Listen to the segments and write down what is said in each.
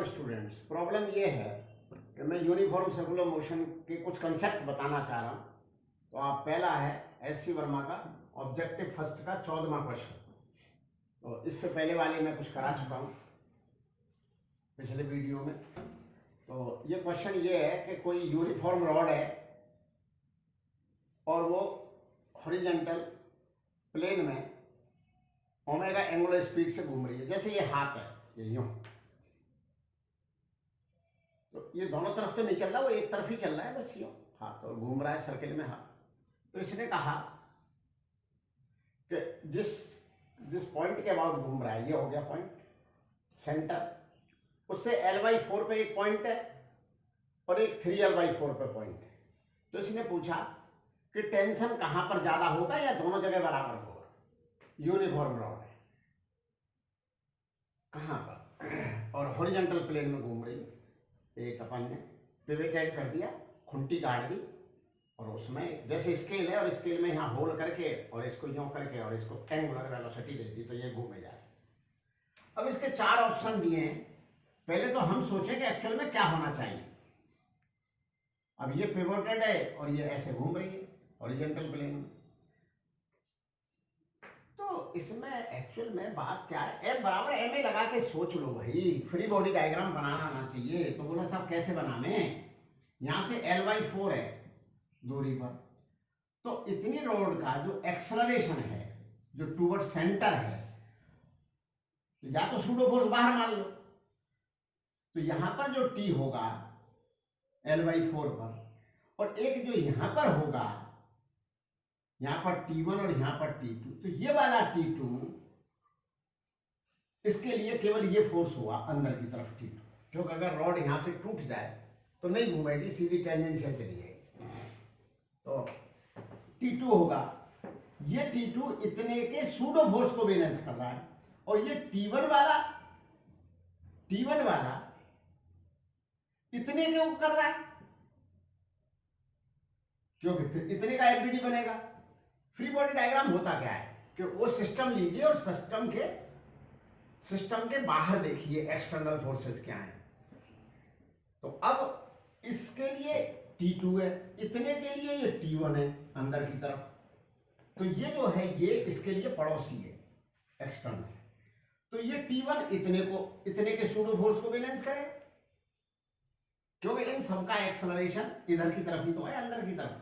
Students, problem ये है कि मैं यूनिफॉर्म सर्कुलर मोशन के कुछ कंसेप्ट बताना चाह रहा हूँ। तो आप पहला है एस सी वर्मा का ऑब्जेक्टिव फर्स्ट का 14वां क्वेश्चन। तो इससे पहले वाले मैं कुछ करा चुका हूँ पिछले वीडियो में। तो ये क्वेश्चन ये है कि कोई यूनिफॉर्म रॉड है और वो हॉरिजॉन्टल प्लेन में ओमेगा एंगुलर स्पीड से घूम रही है। जैसे ये हाथ है, ये यूं, तो ये दोनों तरफ तो नहीं चल रहा, वो एक तरफ ही चल रहा है बस यूं हाथ, और घूम रहा है सर्किल में हाथ। तो इसने कहा कि जिस पॉइंट के अबाउट घूम रहा है, ये हो गया पॉइंट सेंटर, उससे L/4 पे एक पॉइंट है और एक 3L/4 पे पॉइंट है। तो इसने पूछा कि टेंशन कहां पर ज्यादा होगा या दोनों जगह बराबर होगा। यूनिफॉर्म रॉड है, कहां पर, और हॉरिजॉन्टल प्लेन में घूम रही है। एक अपन ने पिवट ऐड कर दिया, खुंटी काट दी, और उसमें जैसे स्केल है और स्केल में यहाँ होल करके और इसको यूं करके और इसको एंगुलर वेलोसिटी दे दी, तो ये घूमे जा रहा है। अब इसके 4 ऑप्शन दिए हैं। पहले तो हम सोचें कि एक्चुअल में क्या होना चाहिए। अब ये पिवोटेड है और ये ऐसे घूम रही है हॉरिजॉन्टल प्लेन में, तो इसमें एक्चुअल में बात क्या है, F बराबर ma लगा के सोच लो भाई। फ्री बॉडी डायग्राम बनाना आना चाहिए। तो बोला साहब कैसे बनावे, यहां से L/4 है दूरी पर, तो इतनी रोड का जो एक्सेलरेशन है जो टूवर्ड सेंटर है, तो या तो सूडो फोर्स बाहर मान लो, तो यहां पर जो T होगा L/4 पर, और एक जो यहां पर होगा, यहां पर T1 और यहां पर T2, तो ये वाला T2, इसके लिए केवल ये फोर्स हुआ अंदर की तरफ T2, क्योंकि अगर रॉड यहां से टूट जाए तो नहीं घूमेगी, सीधी टेंजेंशियल चली जाएगी। तो T2 होगा, ये T2 इतने के सूडो फोर्स को बैलेंस कर रहा है, और ये T1 वाला इतने के ऊपर कर रहा है, क्योंकि फिर इतने का FBD बनेगा। फ्री बॉडी डायग्राम होता क्या है कि वो सिस्टम लीजिए और सिस्टम के बाहर देखिए एक्सटर्नल फोर्सेस क्या हैं। तो अब इसके लिए T2 है, इतने के लिए ये T1 है अंदर की तरफ, तो ये जो है ये इसके लिए पड़ोसी है, एक्सटर्नल। तो ये T1 इतने के सूडो फोर्स को बैलेंस करे, क्योंकि इन सबका एक्सेलरेशन इधर की तरफ ही तो है, अंदर की तरफ।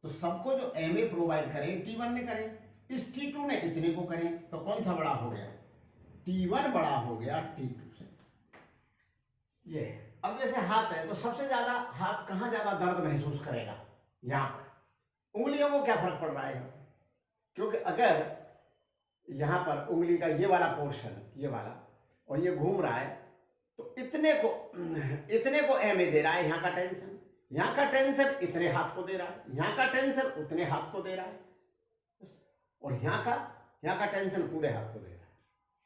तो सबको जो ma प्रोवाइड करें T1 ने करें, इस T2 ने इतने को करें, तो कौन सा बड़ा हो गया, T1 बड़ा हो गया T2 से। ये अब जैसे हाथ है, तो सबसे ज्यादा हाथ कहां ज्यादा दर्द महसूस करेगा, यहां पर। उंगलियों को क्या फर्क पड़ रहा है, क्योंकि अगर यहां पर उंगली का ये वाला पोर्शन, ये वाला, और ये घूम रहा है, तो इतने को ma दे रहा है, यहां का टेंशन, यहां का टेंशन इतने हाथ को दे रहा है, यहां का टेंशन उतने हाथ को दे रहा है, और यहां का टेंशन पूरे हाथ को दे रहा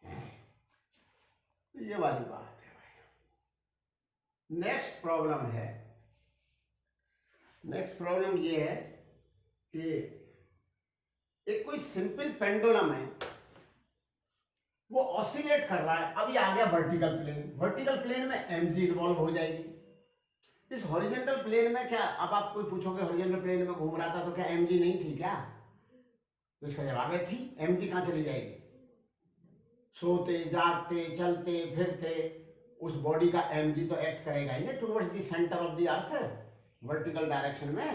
है। तो ये वाली बात है भाई। नेक्स्ट प्रॉब्लम ये है कि एक कोई सिंपल पेंडुलम है, वो ऑसिलेट कर रहा है। अभी आ गया वर्टिकल प्लेन में mg इन्वॉल्व हो जाएगी। इस हॉरिजॉन्टल प्लेन में क्या, अब आप कोई पूछोगे हॉरिजॉन्टल प्लेन में घूम रहा था तो क्या mg नहीं थी क्या, तो इसका जवाब है थी। mg कहां चली जाएगी, सोते जागते चलते फिरते उस बॉडी का mg तो एक्ट करेगा ही ना towards the centre of the earth, vertical direction में।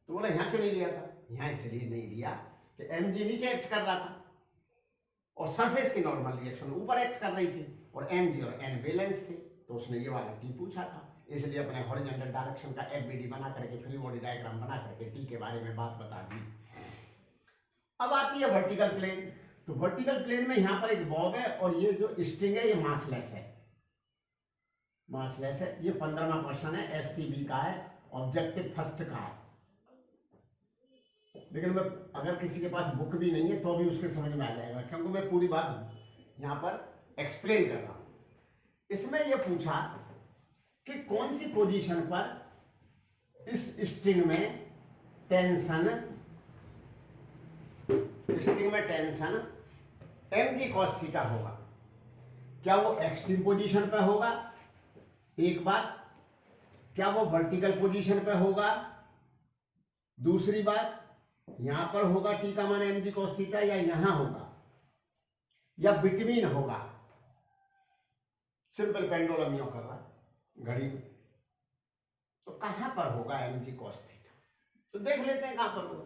तो बोला यहां क्यों नहीं लिया था, यहां इसलिए नहीं लिया कि mg नीचे एक्ट कर रहा था और सरफेस की नॉर्मल रिएक्शन ऊपर एक्ट कर रही थी, और mg और n बैलेंस थे, तो उसने ये वाला T पूछा था। इसलिए अपने हॉरिजॉन्टल डायरेक्शन का FBD बना करके, फ्री बॉडी डायग्राम बना करके T के बारे में बात बता दी। अब आती है वर्टिकल प्लेन। तो वर्टिकल प्लेन में यहां पर एक बॉब है, और ये जो स्ट्रिंग है ये मासलेस है। ये 15वां क्वेश्चन है, SCB का है, ऑब्जेक्टिव फर्स्ट का है। लेकिन मैं अगर किसी के पास बुक भी नहीं है तो भी उसके समझ में आ जाएगा, क्योंकि मैं पूरी बात यहां पर एक्सप्लेन कर रहा हूं। इसमें यह पूछा कि कौन सी पोजीशन पर इस स्ट्रिंग में टेंशन mg cos थीटा होगा। क्या वो एक्सट्रीम पोजीशन पे होगा, एक बात, क्या वो वर्टिकल पोजीशन पे होगा, दूसरी बात यहां पर होगा टी का मान mg cos थीटा, या यहां होगा, या बिटवीन होगा। सिंपल पेंडुलम यूं कर रहा घड़ी में, तो कहां पर होगा mg cos थीटा, तो देख लेते हैं कहां पर होगा।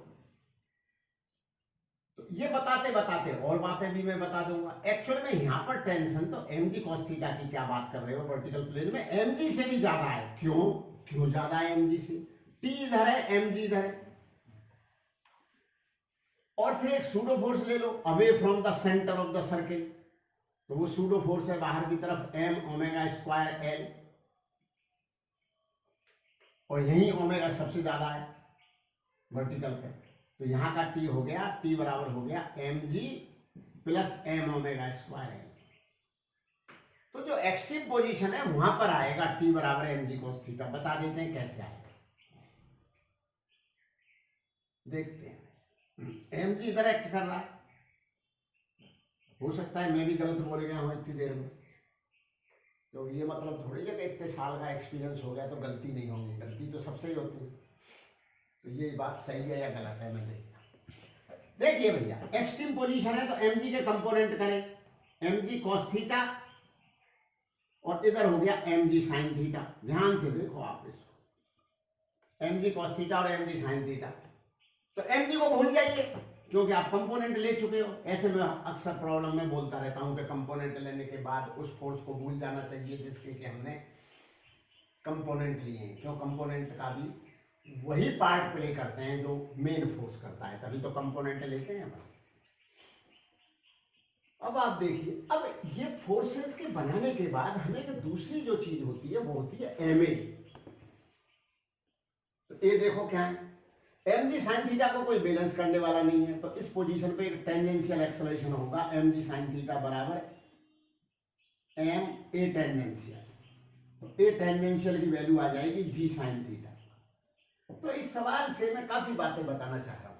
तो ये बताते बताते और बातें भी मैं बता दूंगा। एक्चुअल में यहां पर टेंशन तो mg cos थीटा की क्या बात कर रहे हो, वर्टिकल प्लेन में mg से भी ज्यादा है। क्यों ज्यादा है mg से, t इधर है mg इधर है। और फिर एक सूडो फोर्स ले लो away from the centre of the circle, तो वो सूडो फोर्स है बाहर की तरफ m ओमेगा स्क्वायर l, और यही ओमेगा सबसे ज्यादा है वर्टिकल पे, तो यहां का t हो गया, t बराबर हो गया mg plus m omega square l। तो जो एक्सट्रीम पोजीशन है वहां पर आएगा t बराबर mg cos थीटा। बता देते हैं कैसे आएगा, देखते हैं। mg इधर एक्ट कर रहा है, हो सकता है मैं भी गलत बोल गया हूं इतनी देर में, तो ये मतलब थोड़ी है कि इतने साल का एक्सपीरियंस हो गया तो गलती नहीं होगी, गलती तो सबसे ही होती है। तो ये बात सही है या गलत है मैं देखता हूं। देखिए भैया, एक्सट्रीम पोजीशन है तो mg के कंपोनेंट करें, mg cos थीटा और इधर हो गया mg sin थीटा। ध्यान से देखो आप इसको, mg cos थीटा और mg sin थीटा। तो mg को भूल जाइए क्योंकि आप कंपोनेंट ले चुके हो। ऐसे में अक्सर प्रॉब्लम में बोलता रहता हूं कि कंपोनेंट लेने के बाद उस फोर्स को भूल जाना चाहिए जिसके कि हमने कंपोनेंट लिए हैं, क्यों कंपोनेंट का भी वही पार्ट प्ले करते हैं जो मेन फोर्स करता है, तभी तो कंपोनेंट लेते हैं। अब आप देखिए, अब ये फोर्सेस के बनाने के बाद हमें जो दूसरी जो चीज होती है वो होती है एम ए। तो ये देखो क्या है, mg sin थीटा को कोई बैलेंस करने वाला नहीं है, तो इस पोजीशन पे एक टेंजेंशियल एक्सेलरेशन होगा mg sin थीटा बराबर m a टेंजेंशियल। तो a टेंजेंशियल की वैल्यू आ जाएगी g sin थीटा। तो इस सवाल से मैं काफी बातें बताना चाह रहा हूं,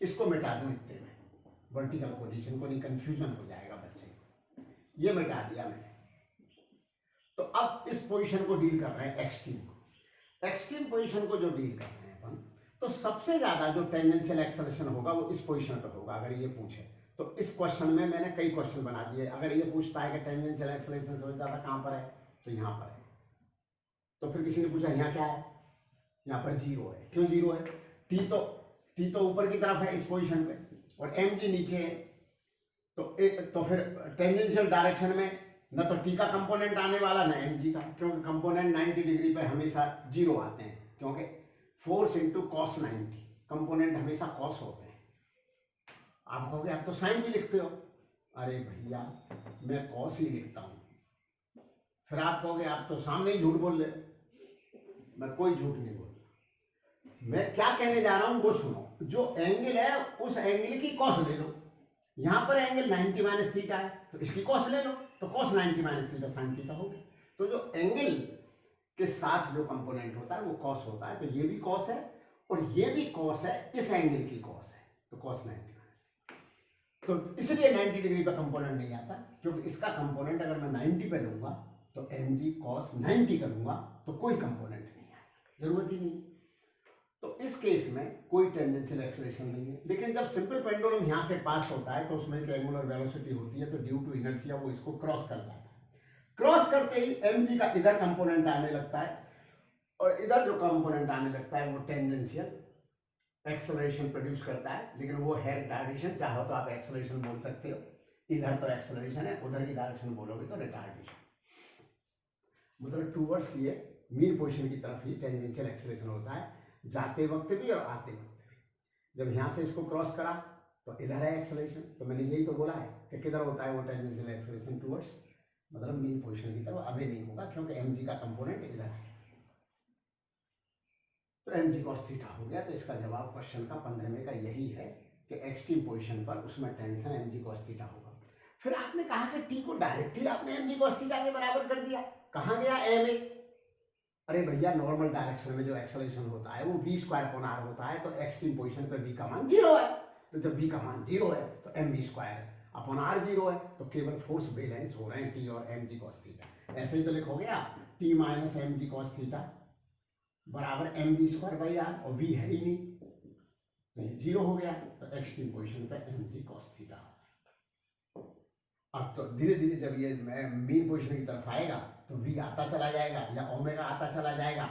इसको मिटा दूं इतने में, वर्टिकल पोजीशन को नहीं, कंफ्यूजन हो जाएगा बच्चे को। ये मिटा दिया मैंने। तो अब इस पोजीशन को डील कर रहे हैं एक्सट्रीम को। एक्सट्रीम पोजीशन को जो डील कर रहे हैं अपन, तो सबसे ज्यादा जो टेंजेंशियल एक्सेलरेशन होगा वो इस पोजीशन पर होगा। अगर ये पूछे तो इस क्वेश्चन में मैंने कई क्वेश्चन बना दिए। अगर ये पूछता है कि टेंजेंशियल एक्सेलरेशन सबसे ज्यादा कहां पर है, तो यहां पर है। तो फिर किसी ने पूछा यहाँ क्या है, यहाँ पर जीरो है। क्यों जीरो है, टी तो ऊपर की तरफ है इस पोजीशन पे और एम जी नीचे है। तो फिर टेंजेंशियल डायरेक्शन में न तो टी का कंपोनेंट आने वाला ना एम जी का, क्योंकि कंपोनेंट 90 डिग्री पे हमेशा जीरो आते हैं, क्योंकि फोर्स इंटू कॉस 90, कंपोनेंट हमेशा कॉस होते हैं। आप कहोगे आप तो साइन भी लिखते हो, अरे भैया मैं कॉस ही लिखता हूं। फिर आप कहोगे आप तो सामने ही झूठ बोल रहे, मैं कोई झूठ नहीं बोल रहा। मैं क्या कहने जा रहा हूं वो सुनो। जो एंगल है उस एंगल की कॉस ले लो। यहां पर एंगल 90 माइनस थीटा है तो इसकी कॉस ले लो, तो cos 90 minus theta sine theta हो गया। तो जो एंगल के साथ जो कंपोनेंट होता है वो कॉस होता है। तो ये भी कॉस है और ये भी कॉस है, इस एंगल की कॉस है, तो कॉस 90 माइनस। तो इसलिए 90 डिग्री का कंपोनेंट नहीं आता, क्योंकि इसका कंपोनेंट अगर मैं 90 पे लूंगा तो एम जी कॉस 90 करूंगा तो कोई कंपोनेंट नहीं आएगा, जरूरत ही नहीं। तो इस केस में कोई टेंजेंशियल एक्सेलरेशन नहीं है। लेकिन जब सिंपल पेंडुलम यहां से पास होता है तो उसमें एक एंगुलर वेलोसिटी होती है, तो ड्यू टू इनर्शिया वो इसको क्रॉस कर जाता है। क्रॉस करते ही mg का इधर कंपोनेंट आने लगता है और इधर जो कंपोनेंट आने लगता है वो टेंजेंशियल एक्सेलरेशन प्रोड्यूस करता है। लेकिन वो है रिटार्डेशन, चाहो तो आप एक्सेलरेशन बोल सकते हो। इधर तो एक्सेलरेशन है, उधर की डायरेक्शन बोलोगे तो रिटार्डेशन, मतलब टूवर्ड्स ये मीन पोजीशन की तरफ ही टेंजेंशियल एक्सेलरेशन होता है, जाते वक्त भी और आते वक्त भी। जब यहां से इसको क्रॉस करा तो इधर है एक्सेलरेशन, तो मैंने यही तो बोला है कि किधर होता है वो टेंजेंशियल एक्सेलरेशन, टूवर्ड्स, मतलब मीन पोजीशन की तरफ। अभी नहीं होगा क्योंकि mg का कंपोनेंट इधर है। तो mg cos थीटा हो गया। तो इसका जवाब क्वेश्चन का 15वें का यही है कि एक्सट्रीम पोजीशन पर उसमें टेंशन mg cos थीटा होगा। फिर आपने कहा कि t को डायरेक्टली आपने mg cos थीटा के बराबर कर दिया, कहां गया ma? अरे भैया नॉर्मल डायरेक्शन में जो एक्सेलरेशन होता है वो v स्क्वायर अपॉन r होता है, तो एक्सट्रीम पोजीशन पे v का मान 0 है। तो जब v का मान 0 है तो mv स्क्वायर है। अपॉन आर 0 है, तो केवल फोर्स बैलेंस हो रहे हैं टी और एम जी कॉस थीटा। ऐसे ही तो लिखोगे आप, T minus M G cos theta बराबर M B square by R, और वी है ही नहीं तो ये 0 हो गया, तो एक्सट्रीम पोजीशन पे एम जी कॉस थीटा। अब तो धीरे धीरे जब ये मीन पोजीशन की तरफ आएगा तो वी आता चला जाएगा या ओमेगा आता चला जाएगा,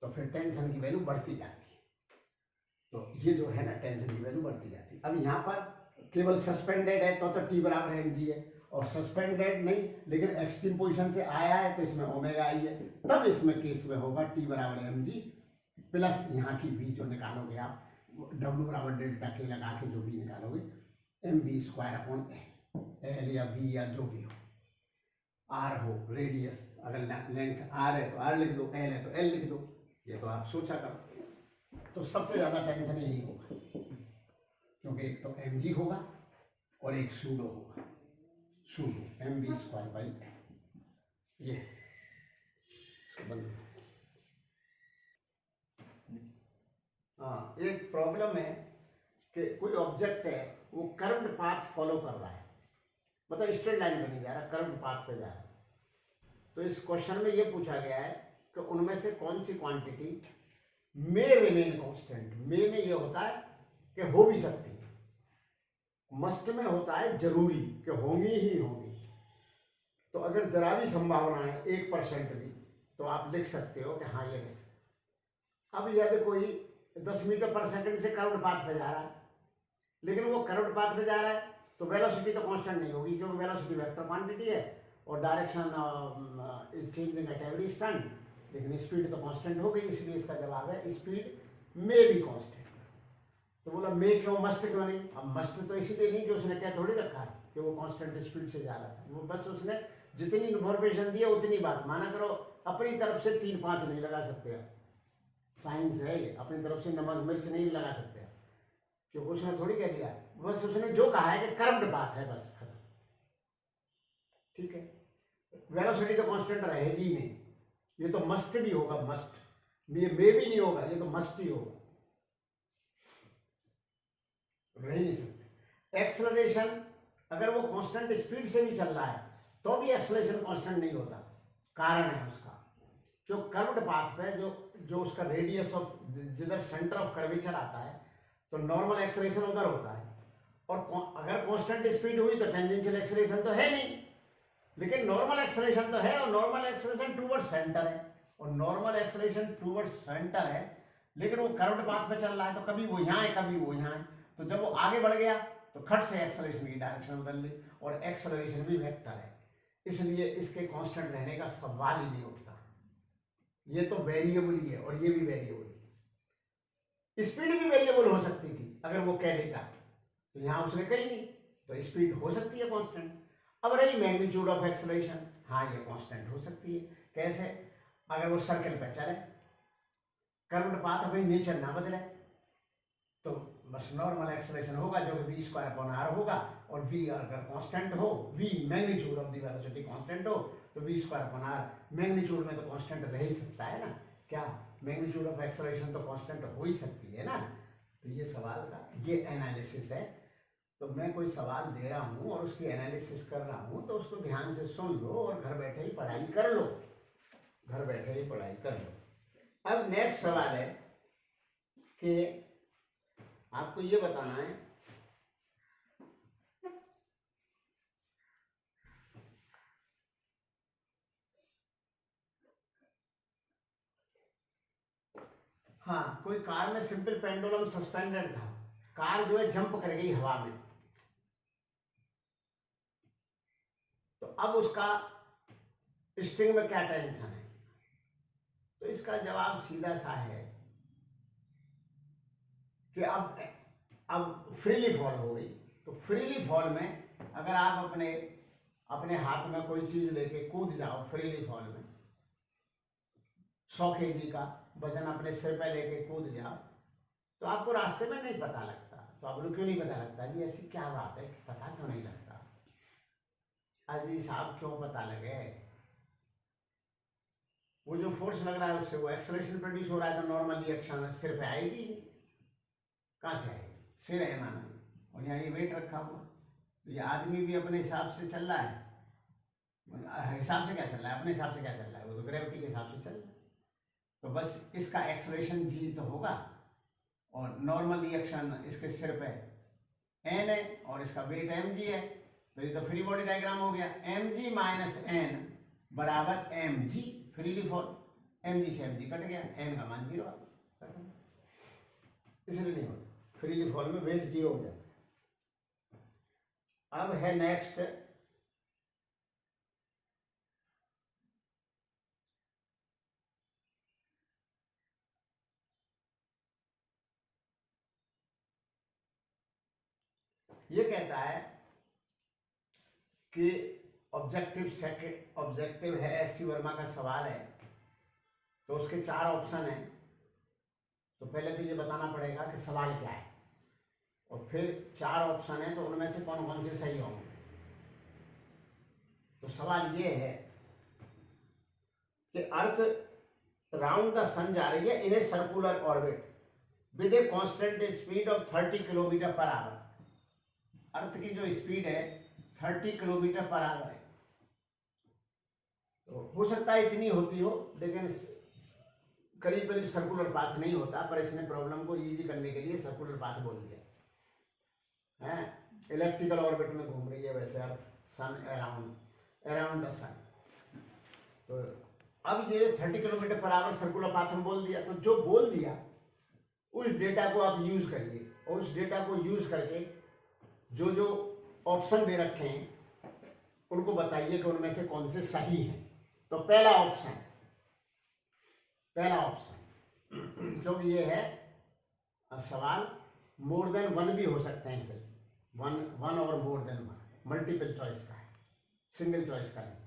तो फिर टेंशन की वैल्यू बढ़ती जाती है। तो ये जो है ना टेंशन की वैल्यू बढ़ती जाती है। अब यहाँ पर केवल सस्पेंडेड है तो टी बराबर एम जी है, और सस्पेंडेड नहीं लेकिन एक्सट्रीम पोजीशन से आया है तो इसमें ओमेगा आई है, तब इसमें केस में होगा टी बराबर एम जी प्लस यहाँ की वी जो निकालोगे आप डब्ल्यू बराबर डेल्टा के लगा के जो भी निकालोगे M B square upon L या बी या जो भी हो, आर हो रेडियस, अगर लेंथ आर है तो आर लिख दो, एल है तो एल लिख दो, ये तो आप सोचा करो। तो सबसे ज्यादा टेंशन यही होगा, क्योंकि एक तो एम जी होगा और एक सूडो होगा, pseudo M B square by ये इसको बंद। हाँ, एक प्रॉब्लम है कि कोई ऑब्जेक्ट है वो कर्व्ड पाथ फॉलो कर रहा है, मतलब स्ट्रेट लाइन पे नहीं जा रहा, कर्व्ड पाथ पे जा रहा है। तो इस क्वेश्चन में ये पूछा गया है कि उनमें से कौन सी क्वांटिटी मे रिमेन कांस्टेंट। मे में ये होता है कि हो भी सकती है, मस्ट में होता है जरूरी कि होंगी ही होंगी। तो अगर जरा भी संभावना है 1% भी, तो आप लिख सकते हो कि हाँ ये रह सकता। अब यदि कोई 10 मीटर पर सेकंड से कर्व्ड पाथ पे जा रहा है, लेकिन वो कर्व्ड पाथ पे जा रहा है तो वेलोसिटी तो कांस्टेंट नहीं होगी, क्योंकि वेलोसिटी वेक्टर क्वांटिटी है और direction is changing at every instant, लेकिन स्पीड तो कांस्टेंट हो गई। इसलिए इसका जवाब है स्पीड मे बी कांस्टेंट। तो बोला मे क्यों, मस्ट क्यों नहीं? अब मस्ट तो इसीलिए नहीं कि उसने क्या थोड़ी रखा है कि वो कांस्टेंट स्पीड से जा रहा था, वो बस उसने जितनी इन्फॉर्मेशन दी है उतनी बात माना करो, अपनी तरफ से 3-5 नहीं लगा सकते। साइंस है ये, अपनी तरफ से नमक मिर्च नहीं लगा सकते, क्योंकि उसने थोड़ी कह दिया, बस उसने जो कहा है कि कर्व्ड पाथ है, बस खत्म। ठीक है, वेलोसिटी तो कांस्टेंट रहेगी ही नहीं, ये तो मस्ट भी होगा, मस्ट, ये मे भी नहीं होगा, ये तो मस्ट ही होगा, रह ही नहीं सकते। एक्सेलरेशन अगर वो कांस्टेंट स्पीड से भी चल रहा है तो भी एक्सेलरेशन कांस्टेंट नहीं होता, कारण है उसका, जो कर्व्ड पाथ पे जो उसका रेडियस ऑफ जिधर सेंटर ऑफ कर्वेचर आता है तो नॉर्मल एक्सेलरेशन उधर होता है, और अगर कांस्टेंट स्पीड हुई तो टेंजेंशियल एक्सेलरेशन तो है नहीं, लेकिन नॉर्मल एक्सेलरेशन तो है, और नॉर्मल एक्सेलरेशन टूवर्ड्स सेंटर है, और नॉर्मल एक्सेलरेशन टूवर्ड्स सेंटर है, लेकिन वो कर्व्ड पाथ पे चल रहा है तो कभी वो यहाँ है कभी वो यहाँ है, तो जब वो आगे बढ़ गया तो खट से एक्सेलरेशन की डायरेक्शन बदल ली, और एक्सेलरेशन भी वेक्टर है, इसलिए इसके कांस्टेंट रहने का सवाल ही नहीं उठता। ये तो वेरिएबल ही है और ये भी वेरिएबल ही। स्पीड भी वेरिएबल हो सकती थी अगर वो कह देता, तो यहां उसने कही नहीं, तो स्पीड हो सकती है कांस्टेंट। अब रही मैग्नीट्यूड ऑफ एक्सेलरेशन, हाँ ये कांस्टेंट हो सकती है। कैसे? अगर वो सर्कल पे चले, कर्व्ड पाथ भाई नेचर ना बदले, तो बस नॉर्मल एक्सेलरेशन होगा जो कि v² होगा, और v अगर कांस्टेंट हो, v magnitude of the velocity constant हो, तो v² मैग्नीट्यूड में तो कांस्टेंट रह ही सकता है ना, क्या मैग्नीट्यूड ऑफ एक्सेलरेशन तो कांस्टेंट हो ही सकती है ना। तो ये सवाल का ये एनालिसिस है। तो मैं कोई सवाल दे रहा हूँ और उसकी एनालिसिस कर रहा हूँ, तो उसको ध्यान से सुन लो और घर बैठे ही पढ़ाई कर लो, घर बैठे ही पढ़ाई कर लो। अब नेक्स्ट सवाल है कि आपको ये बताना है हाँ, कोई कार में सिंपल पेंडुलम सस्पेंडेड था, कार जो है जंप कर गई हवा में, तो अब उसका स्ट्रिंग में क्या टेंशन है? तो इसका जवाब सीधा सा है कि अब फ्रीली फॉल हो गई, तो फ्रीली फॉल में अगर आप अपने हाथ में कोई चीज लेके कूद जाओ फ्रीली फॉल में, 100 kg का वजन अपने सिर पे लेके कूद जाओ, तो आपको रास्ते में नहीं पता लगता। तो आप लोग क्यों नहीं पता लगता जी? ऐसी क्या बात है, पता क्यों नहीं लगता? अजी साहब क्यों पता लगे? वो जो फोर्स लग रहा है उससे वो एक्सेलरेशन प्रोड्यूस हो रहा है, तो नॉर्मल रिएक्शन सिर पे आएगी, कहां से आएगी? सिर है माना, और यहाँ ये वेट रखा हुआ, तो ये आदमी भी अपने हिसाब से चल रहा है, हिसाब से क्या चल रहा है, अपने हिसाब से क्या चल रहा है, वो तो ग्रेविटी के हिसाब से चल रहा है। तो बस इसका एक्सलेरेशन जी तो होगा और नॉर्मल रिएक्शन इसके सिर पे एन है और इसका वेट एम जी है। तो ये तो फ्री बॉडी डायग्राम हो गया, एम जी माइनस एन बराबर M G freely fall, M G से एम जी कट गया, एन का मान 0 आ गया, इसलिए नहीं होता फ्रीली फॉल में वेट 0 हो जाता है। अब है नेक्स्ट ये कहता है कि ऑब्जेक्टिव है, एस सी वर्मा का सवाल है, तो उसके 4 ऑप्शन हैं। तो पहले तो ये बताना पड़ेगा कि सवाल क्या है, और फिर 4 ऑप्शन है तो उनमें से कौन कौन से सही होंगे। तो सवाल ये है कि अर्थ राउंड द सन जा रही है in a circular orbit with a constant speed of 30 kilometre per hour. Earth की जो स्पीड है 30 किलोमीटर पर आवर है। तो हो सकता है इतनी होती हो, लेकिन करीब करीब सर्कुलर पाथ नहीं होता, पर इसने प्रॉब्लम को इजी करने के लिए सर्कुलर पाथ बोल दिया है। इलेक्ट्रिकल ऑर्बिट में घूम रही है वैसे अर्थ, सन अराउंड द सन। तो अब ये 30 kilometre per our circular path में बोल दिया, तो जो बोल दिया उस डेटा को आप यूज करिए, और उस डेटा को यूज करके जो जो ऑप्शन दे रखे हैं उनको बताइए कि उनमें से कौन से सही हैं। तो पहला ऑप्शन क्योंकि ये है सवाल, मोर देन 1 भी हो सकते हैं, इसे वन और मोर देन 1, मल्टीपल चॉइस का है, सिंगल चॉइस का नहीं।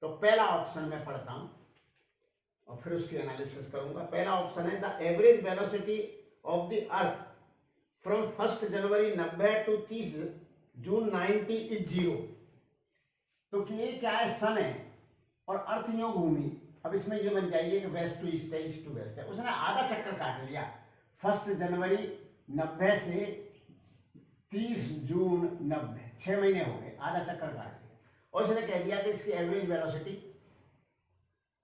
तो पहला ऑप्शन मैं पढ़ता हूं और फिर उसकी एनालिसिस करूंगा। पहला ऑप्शन है the average velocity of the earth from 1 January 90 to 30 June 90 is 0। तो कि ये क्या है, सन है और अर्थ यूं घूमी। अब इसमें ये बन जाइए कि वेस्ट टू ईस्ट है, ईस्ट टू वेस्ट है। उसने आधा चक्कर काट लिया, 1 जनवरी 90 से 30 जून 90, 6 महीने हो गए, आधा चक्कर काट लिया। और उसने कह दिया कि इसकी एवरेज वेलोसिटी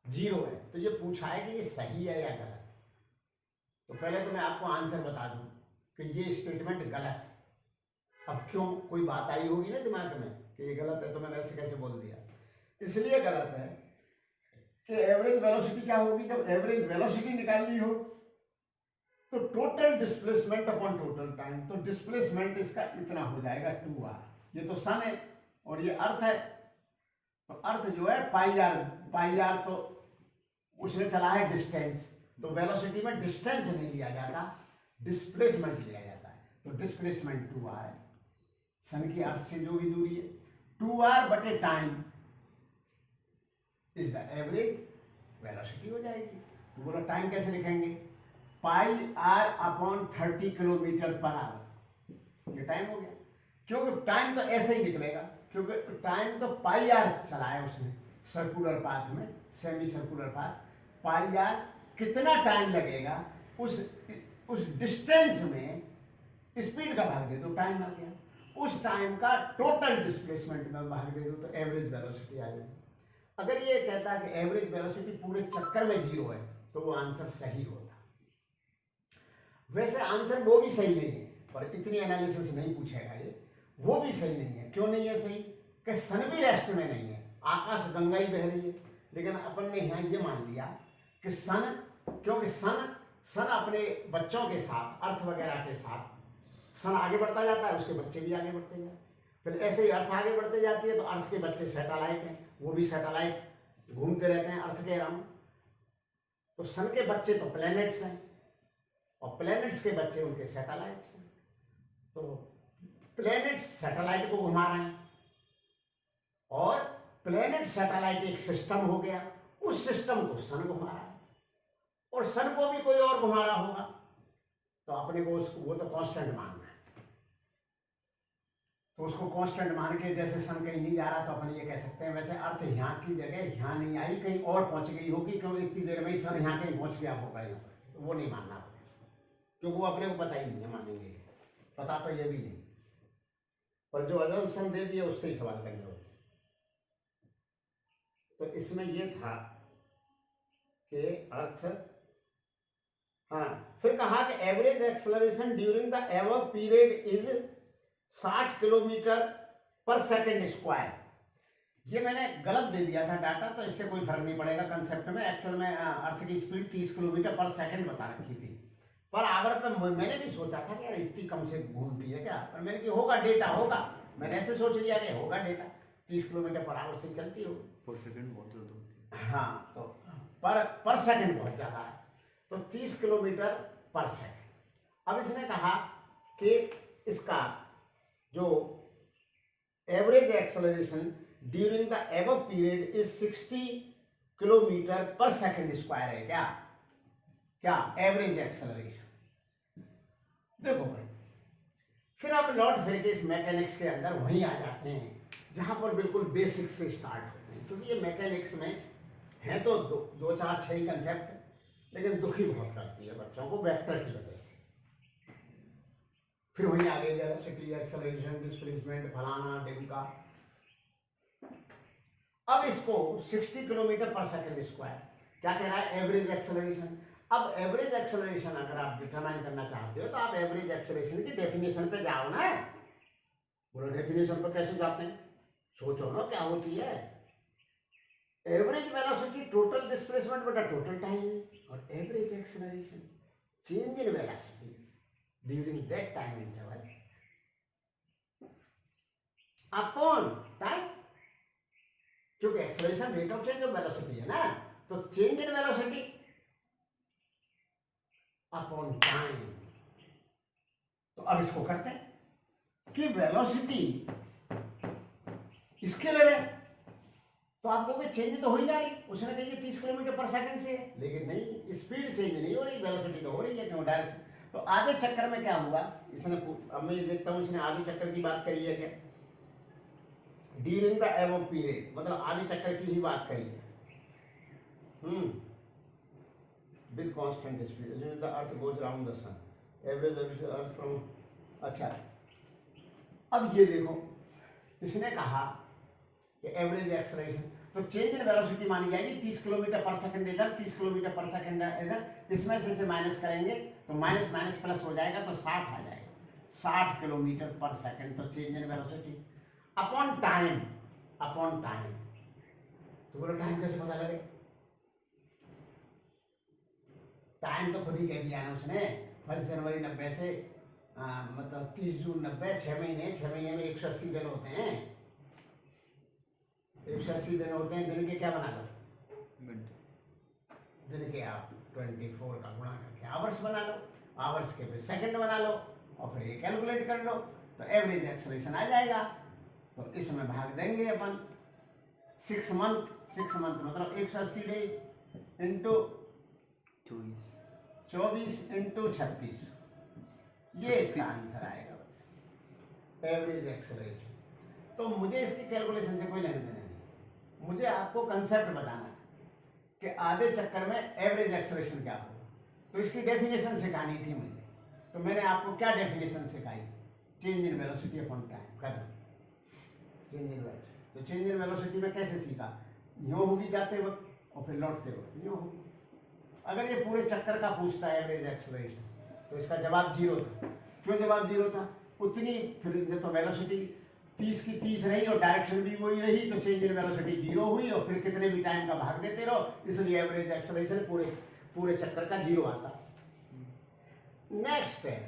0 है। तो ये पूछा है कि ये सही है या गलत। तो पहले तो मैं आपको आंसर बता दूं कि ये स्टेटमेंट गलत है। अब क्यों, कोई बात आई होगी ना दिमाग में कि ये गलत है, तो मैंने ऐसे कैसे बोल दिया। इसलिए गलत है कि एवरेज वेलोसिटी क्या होगी, जब एवरेज वेलोसिटी निकालनी हो तो total displacement upon total time, तो डिस्प्लेसमेंट इसका इतना हो जाएगा 2r। ये तो सन है और ये अर्थ है, तो अर्थ जो है पाई आर तो उसने चला है डिस्टेंस, तो वेलोसिटी में डिस्टेंस नहीं लिया जाता, डिस्प्लेसमेंट लिया जाता है। तो डिस्प्लेसमेंट 2r है, सन की अर्थ से जो भी दूरी है, 2r बटे time is the average velocity हो जाएगी। तो बोला टाइम कैसे लिखेंगे, pi R upon 30 kilometre per hour, ये टाइम हो गया। क्योंकि टाइम तो ऐसे ही निकलेगा, क्योंकि टाइम तो पाई आर चला है उसने सर्कुलर पाथ में, semi circular path. Pi R कितना टाइम लगेगा उस डिस्टेंस में स्पीड का भाग दे दो, टाइम आ गया। उस टाइम का टोटल डिस्प्लेसमेंट में भाग दे दो तो एवरेज वेलोसिटी आ जाएगी। अगर ये कहता है कि एवरेज वेलोसिटी पूरे चक्कर में 0 है तो वो आंसर सही होता। वैसे आंसर वो भी सही नहीं है, पर इतनी एनालिसिस नहीं पूछेगा ये, वो भी सही नहीं है। क्यों नहीं है सही, कि सन भी रेस्ट में नहीं है, आकाश गंगा ही बह रही है। लेकिन अपन ने यहाँ ये मान लिया कि सन, क्योंकि सन अपने बच्चों के साथ, अर्थ वगैरह के साथ सन आगे बढ़ता जाता है, उसके बच्चे भी आगे बढ़ते हैं। फिर ऐसे ही अर्थ आगे बढ़ते जाती है तो अर्थ के बच्चे सैटेलाइट हैं, वो भी सैटेलाइट घूमते रहते हैं अर्थ के अराउंड। तो सन के बच्चे तो प्लैनेट्स हैं और प्लैनेट्स के बच्चे उनके सैटेलाइट्स हैं। तो प्लैनेट्स सैटेलाइट को घुमा रहे हैं और प्लैनेट सैटेलाइट एक सिस्टम हो गया, उस सिस्टम को सन घुमा रहा है और सन को भी कोई और घुमा रहा होगा। तो अपने को उसको वो तो कांस्टेंट मानना है, तो उसको कांस्टेंट मान के, जैसे सन कहीं नहीं जा रहा तो अपन ये कह सकते हैं वैसे अर्थ यहाँ की जगह यहाँ नहीं आई, कहीं और पहुंच गई होगी, क्योंकि इतनी देर में ही सन यहाँ कहीं पहुंच गया होगा यहाँ पर। तो वो नहीं मानना होगा, क्योंकि वो अपने को पता ही नहीं है, मानेंगे पता तो ये भी नहीं। पर जो अजम्पशन दे दिया उससे ही सवाल करने होगा। तो इसमें ये था कि अर्थ, हाँ, फिर कहा कि average acceleration during the above period is 60 kilometre पर सेकेंड स्क्वायर। ये मैंने गलत दे दिया था डाटा, तो इससे कोई फर्क नहीं पड़ेगा कंसेप्ट में। एक्चुअल में अर्थ की स्पीड 30 किलोमीटर पर सेकंड बता रखी थी, पर आवर पे मैंने भी सोचा था कि यार इतनी कम से घूमती है क्या, पर मैंने कि होगा डेटा होगा, मैंने ऐसे सोच लिया कि होगा डेटा 30 किलोमीटर पर आवर से चलती होगी। पर सेकंड बहुत ज्यादा होती है। हाँ, तो पर सेकंड बहुत ज्यादा है, तो 30 किलोमीटर पर सेकंड। अब इसने कहा कि इसका जो average acceleration during the above period is 60 kilometre पर सेकंड स्क्वायर है। क्या क्या एवरेज एक्सेलरेशन। देखो भाई, फिर हम लौट फिर के इस मैकेनिक्स के अंदर वहीं आ जाते हैं जहां पर बिल्कुल बेसिक से स्टार्ट होते हैं, क्योंकि ये मैकेनिक्स में है तो दो चार छह ही कंसेप्ट, लेकिन दुखी बहुत करती है बच्चों को वेक्टर की वजह से। फिर वहीं आगे वेलोसिटी, एक्सेलरेशन, डिस्प्लेसमेंट, फलाना ढिमका। अब इसको 60 किलोमीटर पर सेकंड स्क्वायर क्या कह रहा है, एवरेज एक्सेलरेशन। अब एवरेज एक्सेलरेशन अगर आप डिटरमाइन करना चाहते हो तो आप एवरेज एक्सेलरेशन की डेफिनेशन पे जाओ ना। बोलो डेफिनेशन पे कैसे जाते हैं, सोचो ना क्या होती है। एवरेज वेलोसिटी टोटल डिस्प्लेसमेंट बटा टोटल टाइम, और average acceleration change in velocity during that time interval upon time, क्योंकि acceleration rate of change of velocity है ना, तो change in velocity upon time. तो अब इसको करते हैं कि वेलोसिटी स्केलर है, तो आप लोग चेंज तो हो ही ना रही, उसने कही 30 किलोमीटर पर सेकंड से, लेकिन नहीं, स्पीड चेंज नहीं हो रही, वेलोसिटी तो हो रही है, क्यों डायरेक्ट। तो आधे चक्कर में क्या हुआ इसने, अब मैं देखता हूं इसने आधे चक्कर की बात करी है क्या, ड्यूरिंग द एबव पीरियड, मतलब आधे चक्कर की ही बात करी है। With constant speed the earth goes around the sun, average earth from. अच्छा, अब ये देखो इसने कहा कि एवरेज एक्सेलरेशन, तो चेंज इन वेलोसिटी मानी जाएगी 30 किलोमीटर पर सेकंड इधर, 30 किलोमीटर पर सेकंड इधर, इसमें से माइनस करेंगे तो माइनस माइनस प्लस हो जाएगा, तो 60 आ जाएगा, 60 किलोमीटर पर सेकंड। तो change in velocity upon time, upon time. तो बोलो टाइम कैसे पता लगे, टाइम तो खुद ही कह दिया ना उसने, 1 जनवरी 90 से मतलब 30 जून 90, 6 महीने, 6 महीने में 180 दिन होते हैं, 180 दिन होते हैं, दिन के क्या बना लो, दिन के आप 24 का गुणा करके आवर्स बना लो, आवर्स के फिर सेकंड बना लो, और फिर ये कैलकुलेट कर लो, तो एवरेज एक्सेलरेशन आ जाएगा। तो इसमें भाग देंगे अपन 6 मंथ, 6 मंथ मतलब 180 डेज इंटू 24 इंटू 36, ये इसका आंसर आएगा बस, एवरेज एक्सेलरेशन। तो मुझे इसकी कैलकुलेशन से कोई लेने देने नहीं, मुझे आपको कंसेप्ट बताना है कि आधे चक्कर में एवरेज एक्सेलरेशन क्या होगा। तो इसकी डेफिनेशन सिखानी थी मुझे, तो मैंने आपको क्या डेफिनेशन सिखाई, change in velocity upon time, खत्म। चेंज इन वेलोसिटी, तो चेंज इन वेलोसिटी में कैसे सीखा, यूं होगी जाते वक्त और फिर लौटते वक्त यूं होगी। अगर ये पूरे चक्कर का पूछता है एवरेज एक्सेलरेशन, तो इसका जवाब 0 था। क्यों जवाब 0 था, उतनी फिर तो वेलोसिटी 30 की 30 रही और डायरेक्शन भी वही रही, तो चेंज इन वेलोसिटी 0 हुई, और फिर कितने भी टाइम का भाग देते रहो, इसलिए एवरेज एक्सेलरेशन पूरे चक्कर का 0 आता। नेक्स्ट है,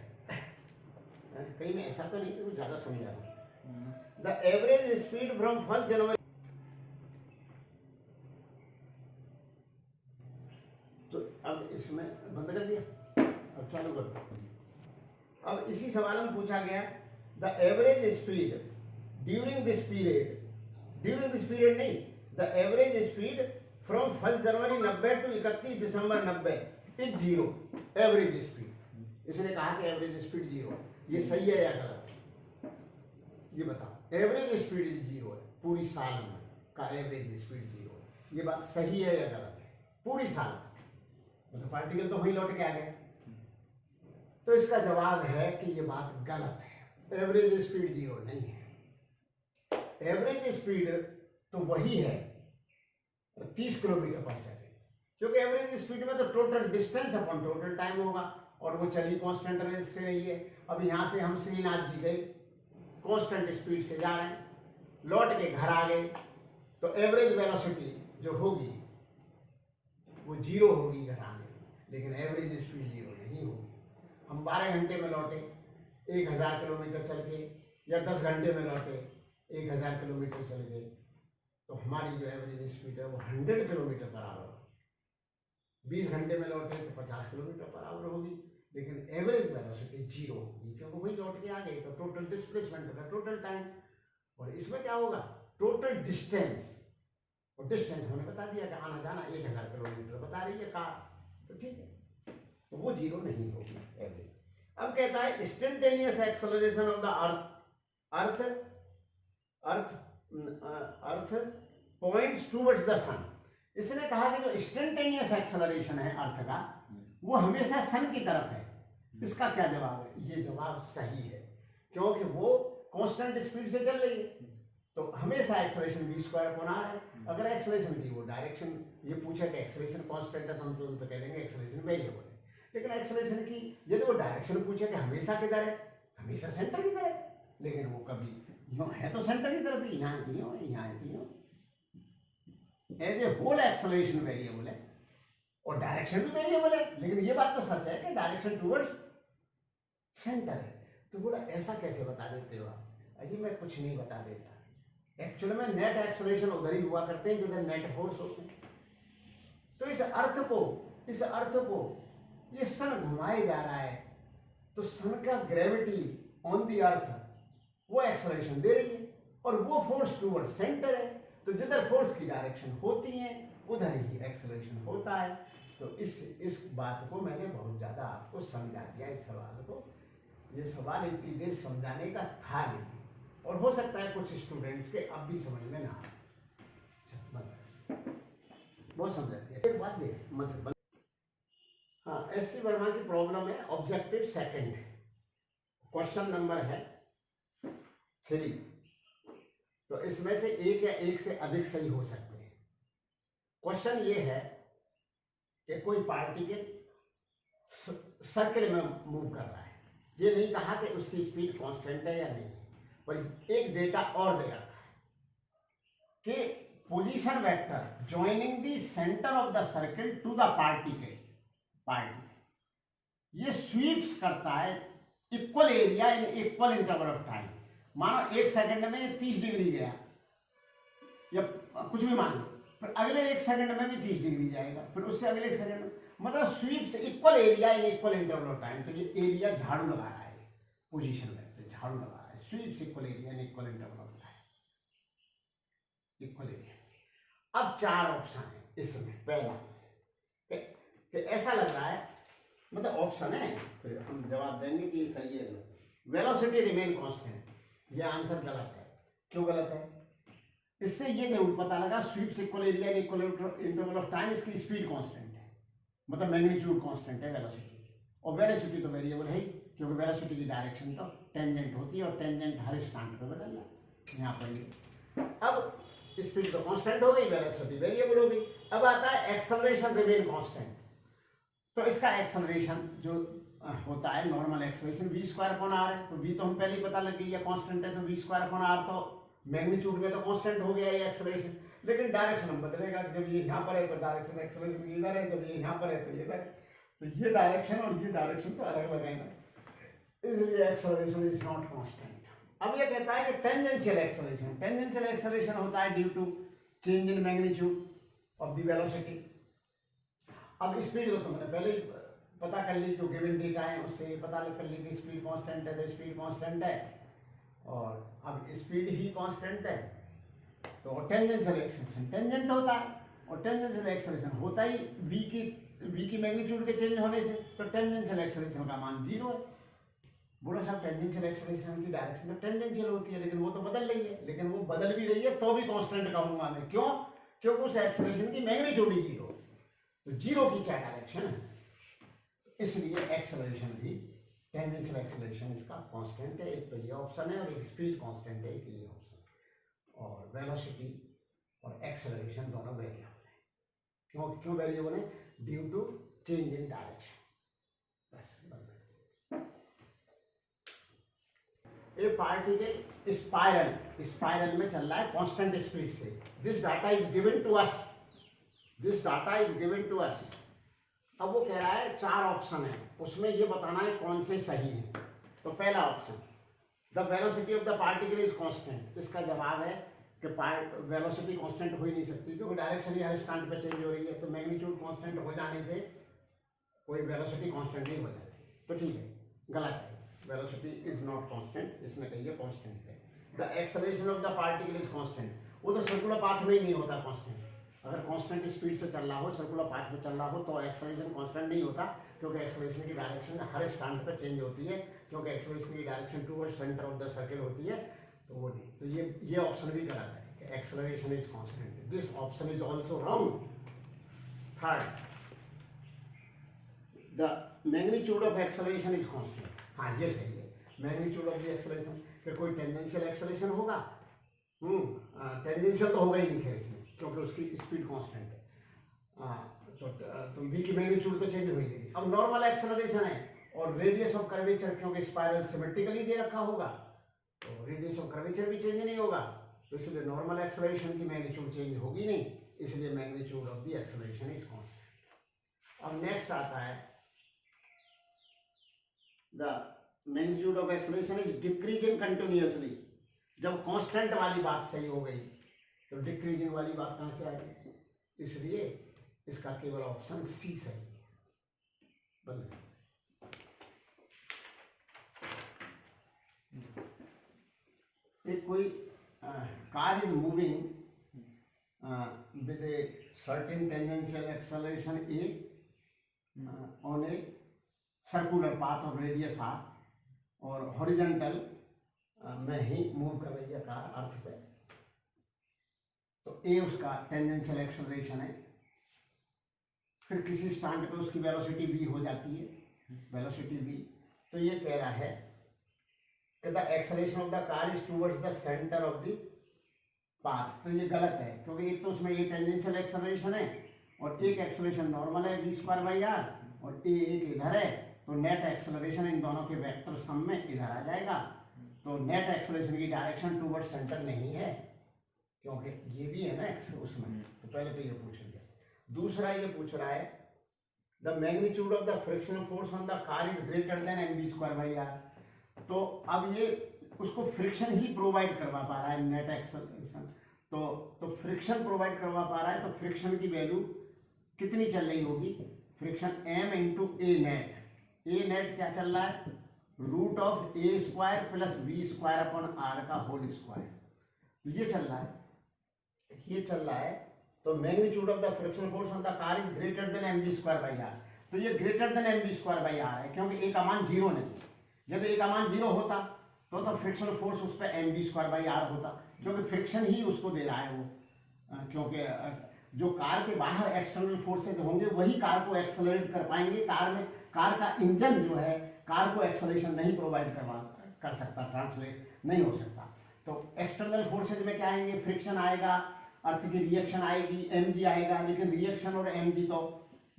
कहीं में ऐसा तो नहीं कि कुछ ज्यादा समझा रहा हूं, द एवरेज स्पीड फ्रॉम 1 जनवरी, तो अब इसमें बंद कर दिया, अब चालू कर दो। अब इसी सवाल में पूछा गया the average speed during this period नहीं, the average speed from 1 January 90 to 31 December 90 is 0, average speed. इसने कहा कि एवरेज स्पीड 0 है, ये सही है या गलत है, ये बताओ। एवरेज स्पीड 0 है, पूरी साल में का एवरेज स्पीड 0 है, ये बात सही है या गलत है, पूरी साल में, मतलब पार्टिकल तो वही लौट के आ गए। तो इसका जवाब है कि ये बात गलत है, एवरेज स्पीड 0 नहीं है। एवरेज स्पीड तो वही है 30 किलोमीटर पर सेकेंड, क्योंकि एवरेज स्पीड में तो total distance upon total time होगा और वो चली कांस्टेंट रेंज से रही है। अब यहाँ से हम श्रीनाथ जी गए, कांस्टेंट स्पीड से जा रहे हैं, लौट के घर आ गए, तो एवरेज वेलोसिटी जो होगी वो 0 होगी घर आने, लेकिन एवरेज स्पीड 0 नहीं होगी। हम 12 घंटे में लौटे 1000 किलोमीटर चल के, या 10 घंटे में लौटे 1000 किलोमीटर चल गए, तो हमारी जो एवरेज स्पीड है वो 100 किलोमीटर पर आवर, 20 घंटे में लौटे तो 50 किलोमीटर पर आवर होगी, लेकिन एवरेज वेलोसिटी 0 होगी, क्योंकि वही लौट के आ गए, तो टोटल डिस्प्लेसमेंट होगा टोटल टाइम। और इसमें क्या होगा, टोटल डिस्टेंस, और डिस्टेंस हमने बता दिया कि आना जाना 1000 किलोमीटर बता रही है कार, तो ठीक है, तो वो 0 नहीं होगी एवरेज। अब कहता है instantaneous acceleration of the earth earth points towards the sun. इसने कहा कि जो इंस्टेंटेनियस एक्सेलरेशन है अर्थ का, वो हमेशा सन की तरफ है। इसका क्या जवाब है? ये जवाब सही है, क्योंकि वो कांस्टेंट स्पीड से चल रही है, तो हमेशा एक्सेलरेशन v² है। अगर एक्सेलरेशन की वो डायरेक्शन, ये पूछे कि एक्सेलरेशन कांस्टेंट है, तो हम तो कह देंगे एक्सेलरेशन वेरिएबल है। लेकिन एक्सेलरेशन की यदि वो डायरेक्शन पूछे कि हमेशा किधर है, हमेशा सेंटर की तरफ है, लेकिन वो कभी यूं है तो सेंटर की तरफ ही, यहाँ की यूं, यहाँ की यूं, as a whole acceleration variable है और डायरेक्शन भी वेरिएबल है। लेकिन ये बात तो सच है कि डायरेक्शन टुवर्ड्स सेंटर है। तो बोला ऐसा कैसे बता देते हो आप? अजी मैं कुछ नहीं बता देता, एक्चुअली में नेट एक्सेलरेशन उधर ही हुआ करते हैं जिधर नेट फोर्स होते हैं। तो इस अर्थ को ये सन घुमाए जा रहा है, तो सन का ग्रेविटी ऑन द अर्थ वो एक्सेलरेशन दे रही है, और वो फोर्स टुवर्ड सेंटर है, तो जिधर फोर्स की डायरेक्शन होती है उधर ही एक्सेलरेशन होता है। तो इस बात को मैंने बहुत ज्यादा आपको समझा दिया। इस सवाल को, ये सवाल इतनी देर समझाने का था नहीं, और हो सकता है कुछ स्टूडेंट्स के अब भी समझ में ना आए, बहुत समझा दिया। एक बात देख, मतलब हाँ, एससी वर्मा की प्रॉब्लम है ऑब्जेक्टिव सेकंड, क्वेश्चन नंबर है 3। तो इसमें से एक या एक से अधिक सही हो सकते हैं। क्वेश्चन ये है कि कोई पार्टिकल सर्कल में मूव कर रहा है, ये नहीं कहा कि उसकी स्पीड कांस्टेंट है या नहीं, पर एक डेटा और दे रखा है कि position vector joining the centre of the circle to the particle ये स्वीप्स करता है equal area in equal interval of time. मानो 1 सेकंड में 30 डिग्री गया, या कुछ भी मान लो, फिर अगले 1 सेकंड में भी 30 डिग्री जाएगा, फिर उससे अगले 1 सेकंड में, मतलब sweeps equal area in equal interval of time. तो ये एरिया झाड़ू लगा रहा है, पोजीशन वेक्टर झाड़ू लगा रहा है, sweeps equal area in equal interval of time, equal area. अब 4 ऑप्शन है इसमें। पहला कि ऐसा लग रहा है, मतलब ऑप्शन है, फिर हम जवाब देंगे कि ये सही है गलत। वेलोसिटी रिमेन कांस्टेंट, ये आंसर गलत है। क्यों गलत है? इससे ये जरूर पता लगा sweeps equal area in equal interval of time, इसकी स्पीड कांस्टेंट है, मतलब मैग्नीट्यूड कांस्टेंट है वेलोसिटी की, और वेलोसिटी तो वेरिएबल है ही, क्योंकि वेलोसिटी की डायरेक्शन तो टेंजेंट होती है, और टेंजेंट हर स्टैंड पे बदलना यहाँ पर। अब स्पीड तो कांस्टेंट हो गई, वेलोसिटी वेरिएबल हो गई। अब आता है एक्सेलरेशन रिमेन कांस्टेंट। तो इसका एक्सेलरेशन जो होता है नॉर्मल एक्सेलरेशन v²/r है, तो v तो हम पहले ही पता लग गई है कांस्टेंट है, तो v²/r तो मैग्नीट्यूड में तो कांस्टेंट हो गया ये एक्सेलरेशन। लेकिन डायरेक्शन हम बदलेगा, जब ये यहाँ पर है तो डायरेक्शन एक्सेलरेशन इधर है, जब ये यहाँ पर है तो इधर है, तो ये डायरेक्शन और ये डायरेक्शन तो अलग अलग है ना, इसलिए एक्सेलरेशन इज नॉट कांस्टेंट। अब ये कहता है कि टेंजेंशियल एक्सेलरेशन होता है due to change in magnitude of the velocity. अब स्पीड तो तुमने पहले ही पता कर ली, जो गिवन डेटा है उससे पता कर ली कि स्पीड कांस्टेंट है, तो स्पीड कांस्टेंट है, और अब स्पीड ही कांस्टेंट है, तो टेंजेंशियल एक्सेलरेशन टेंजेंट होता है, और टेंजेंशियल एक्सेलरेशन होता ही v की मैग्नीट्यूड के चेंज होने से, तो टेंजेंशियल एक्सेलरेशन का मान 0 है। बोलो साहब टेंजेंशियल एक्सेलरेशन की डायरेक्शन तो टेंजेंशियल होती है, लेकिन वो तो बदल रही है, लेकिन वो बदल भी रही है तो भी कांस्टेंट कहूंगा मैं। क्यों? क्योंकि उस एक्सेलरेशन की मैग्नीट्यूड ही 0, तो 0 की क्या डायरेक्शन है, इसलिए एक्सेलरेशन भी टेंजेंशियल एक्सेलरेशन इसका कांस्टेंट है। एक तो ये ऑप्शन है, और एक स्पीड कांस्टेंट है, एक ये ऑप्शन। और वेलोसिटी और एक्सेलरेशन दोनों वेरिएबल है। क्यों वेरिएबल है? Due to change in direction. बस ए पार्टिकल स्पाइरल में चल रहा है कांस्टेंट स्पीड से। This data is given to us. अब वो कह रहा है 4 ऑप्शन है, उसमें ये बताना है कौन से सही है। तो पहला option, the velocity of the particle is constant. इसका जवाब है कि वेलोसिटी कांस्टेंट हो ही नहीं सकती, क्योंकि डायरेक्शन ही हर इंस्टेंट पे चेंज हो रही है। तो मैग्नीट्यूड कांस्टेंट हो जाने से कोई वेलोसिटी कांस्टेंट नहीं हो जाती। तो ठीक है, गलत है, वेलोसिटी इज नॉट कांस्टेंट, इसने कही है कांस्टेंट है। The acceleration of the particle is constant. वो तो सर्कुलर पाथ में ही नहीं होता कांस्टेंट। अगर कांस्टेंट स्पीड से चल रहा हो, सर्कुलर पाथ में चल रहा हो, तो एक्सेलरेशन कांस्टेंट नहीं होता, क्योंकि एक्सेलरेशन की डायरेक्शन हर स्टैंड पे चेंज होती है, क्योंकि एक्सेलरेशन की direction towards centre of the circle होती है। तो वो नहीं, तो ये ऑप्शन भी गलत है कि acceleration is constant. This option is also wrong. Third, the magnitude of acceleration is constant. हाँ, ये सही है। मैग्नीट्यूड ऑफ द एक्सेलरेशन कि कोई टेंजेंशियल एक्सेलरेशन होगा, टेंजेंशियल तो होगा ही नहीं खैर इसमें, क्योंकि उसकी स्पीड कांस्टेंट है। तो v की मैग्नीट्यूड तो चेंज हो ही नहीं। अब नॉर्मल एक्सेलरेशन है और रेडियस ऑफ कर्वेचर, क्योंकि स्पाइरल सिमेट्रिकली दे रखा होगा, तो रेडियस ऑफ कर्वेचर भी चेंज नहीं होगा, तो इसलिए नॉर्मल एक्सेलरेशन की मैग्नीट्यूड चेंज होगी नहीं, इसलिए magnitude of the acceleration is constant. अब नेक्स्ट आता है, the magnitude of acceleration is decreasing continuously. जब कांस्टेंट वाली बात सही हो गई तो डिक्रीजिंग वाली बात कहां से आ गई? इसलिए इसका केवल ऑप्शन सी सही है। बंद। एक कोई car is moving with a certain tangential acceleration a on a circular path of radius r और horizontal में ही मूव कर रही है कार अर्थ पे। तो a उसका टेंजेंशियल एक्सेलरेशन है, फिर किसी स्टैंड पे उसकी वेलोसिटी v हो जाती है, वेलोसिटी v। तो ये कह रहा है कि the acceleration of the car is towards the centre of the path. तो ये गलत है, क्योंकि एक तो उसमें ये टेंजेंशियल एक्सेलरेशन है और एक एक्सेलरेशन नॉर्मल है v²/r और a एक इधर है, तो नेट एक्सेलरेशन इन दोनों के वेक्टर सम में इधर आ जाएगा। तो नेट एक्सेलरेशन की डायरेक्शन टुवर्ड्स सेंटर नहीं है, क्योंकि ये भी है ना एक्स उसमें। तो पहले तो ये पूछ लिया। दूसरा ये पूछ रहा है, the magnitude of the frictional force on the car is greater than mv²/r। तो अब ये उसको फ्रिक्शन ही प्रोवाइड करवा पा रहा है, नेट एक्सेलरेशन। तो फ्रिक्शन प्रोवाइड करवा पा रहा है, तो फ्रिक्शन की वैल्यू कितनी चल रही होगी? फ्रिक्शन m इंटू ए नेट। ए नेट क्या चल रहा है? Root of a² plus v²/r का होल स्क्वायर। तो ये चल रहा है, तो magnitude of the frictional force on the car is greater than mv²/r। तो ये ग्रेटर देन mv²/r है, क्योंकि ए का मान 0 नहीं है। यदि ए का मान 0 होता तो फ्रिक्शनल फोर्स उस पर mv²/r होता, क्योंकि फ्रिक्शन ही उसको दे रहा है वो, क्योंकि जो कार के बाहर एक्सटर्नल फोर्सेज होंगे वही कार को एक्सेलरेट कर पाएंगे। कार का इंजन जो है कार को एक्सेलरेशन नहीं प्रोवाइड कर सकता, ट्रांसलेट नहीं हो सकता। तो एक्सटर्नल फोर्सेज में क्या आएंगे? फ्रिक्शन आएगा, अर्थ की रिएक्शन आएगी, mg आएगा। लेकिन रिएक्शन और mg तो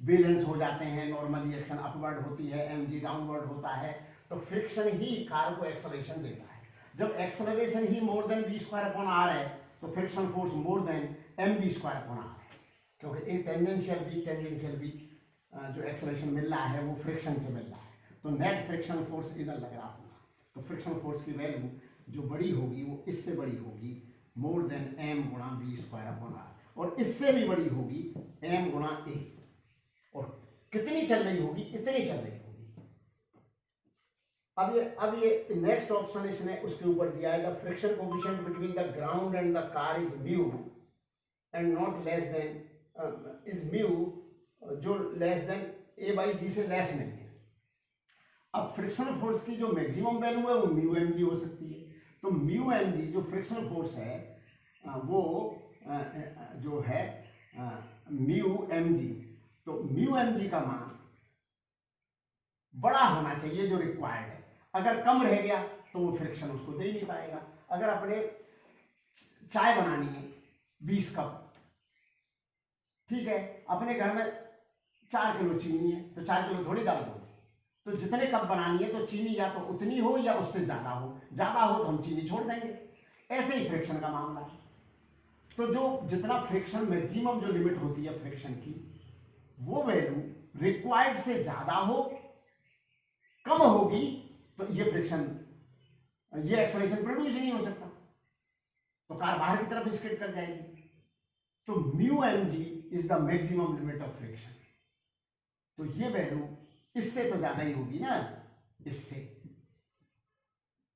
बैलेंस हो जाते हैं, नॉर्मल रिएक्शन अपवर्ड होती है, mg डाउनवर्ड होता है। तो फ्रिक्शन ही कार को एक्सेलरेशन देता है। जब एक्सेलरेशन ही मोर देन v²/r है, तो friction force more than mv²/r है, क्योंकि एक टेंजेंशियल भी जो एक्सेलरेशन मिल रहा है वो फ्रिक्शन से मिल रहा है। तो नेट फ्रिक्शन फोर्स इधर लग रहा होगा, तो फ्रिक्शन फोर्स की वैल्यू जो बड़ी होगी वो इससे बड़ी होगी, मोर देन m गुणा v²/r, और इससे भी बड़ी होगी m गुणा a। और कितनी चल रही होगी? इतनी चल रही होगी। अब ये नेक्स्ट ऑप्शन इसने उसके ऊपर दिया है, the friction coefficient between the ground and the car is mu and not less than is mu, जो लेस देन a/g से लेस नहीं है। अब फ्रिक्शनल फोर्स की जो मैक्सिमम वैल्यू है वो म्यू mg हो सकती है। तो म्यू mg जो फ्रिक्शनल फोर्स है वो जो है म्यू mg, तो म्यू mg का मान बड़ा होना चाहिए जो रिक्वायर्ड है। अगर कम रह गया तो वो फ्रिक्शन उसको दे ही नहीं पाएगा। अगर अपने चाय बनानी है 20 कप, ठीक है, अपने घर में 4 किलो चीनी है तो 4 किलो थोड़ी डाल दो, तो जितने कप बनानी है तो चीनी या तो उतनी हो या उससे ज्यादा हो, ज्यादा हो तो हम चीनी छोड़ देंगे। ऐसे ही फ्रिक्शन का मामला है। तो जो जितना फ्रिक्शन मैक्सिमम जो लिमिट होती है फ्रिक्शन की, वो वैल्यू रिक्वायर्ड से ज्यादा हो, कम होगी तो ये फ्रिक्शन, ये एक्सेलरेशन प्रोड्यूस नहीं हो सकता, तो कार बाहर की तरफ स्किड कर जाएगी। तो mu M G is the maximum limit of friction. तो ये वैल्यू इससे तो ज्यादा ही होगी ना, इससे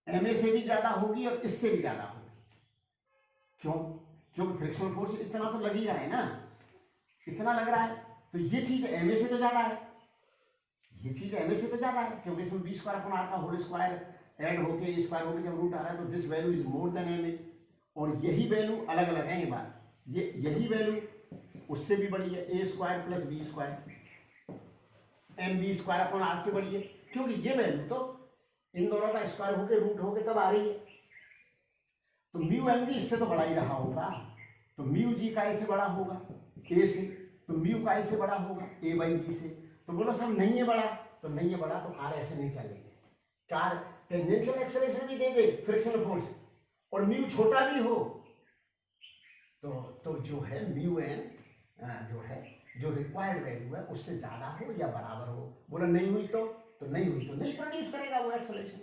एम ए से भी ज्यादा होगी और इससे भी ज्यादा होगी। क्यों? क्योंकि फ्रिक्शनल फोर्स इतना तो लग ही रहा है ना, इतना लग रहा है, तो ये चीज एम ए से तो ज्यादा है, ये चीज एम ए से तो ज्यादा है, क्योंकि इसमें बी स्क्वायर अपॉन आर का होल स्क्वायर ऐड होके स्क्वायर होके जब रूट आ रहा है तो this value is more than M A. और यही वैल्यू अलग अलग है, ये बात, ये यही वैल्यू उससे भी बड़ी है, A square plus B square M B square upon R से बड़ी है, क्योंकि ये वैल्यू तो इन दोनों का स्क्वायर होके रूट होके तब आ रही है। तो म्यू एम जी इससे तो बड़ा ही रहा होगा, तो म्यू जी का ए से बड़ा होगा ए से, तो म्यू का ए से बड़ा होगा ए बाई जी से। तो बोलो सब नहीं है बड़ा, तो नहीं है बड़ा तो कार ऐसे नहीं चलेगी, कार टेंजेंशियल एक्सेलरेशन भी दे दे फ्रिक्शनल फोर्स और म्यू छोटा भी हो, तो जो है म्यू एन जो है जो रिक्वायर्ड वैल्यू है उससे ज्यादा हो या बराबर हो। बोला नहीं हुई तो नहीं हुई तो नहीं प्रोड्यूस करेगा वो एक्सेलरेशन,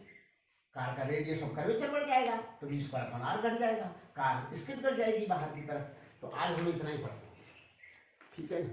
कार का रेडियस ऑफ कर्वेचर बढ़ जाएगा तो बी स्क्वायर अपॉन आर घट जाएगा, कार स्किड कर जाएगी बाहर की तरफ। तो आज हम इतना ही पढ़ते हैं, ठीक है ना।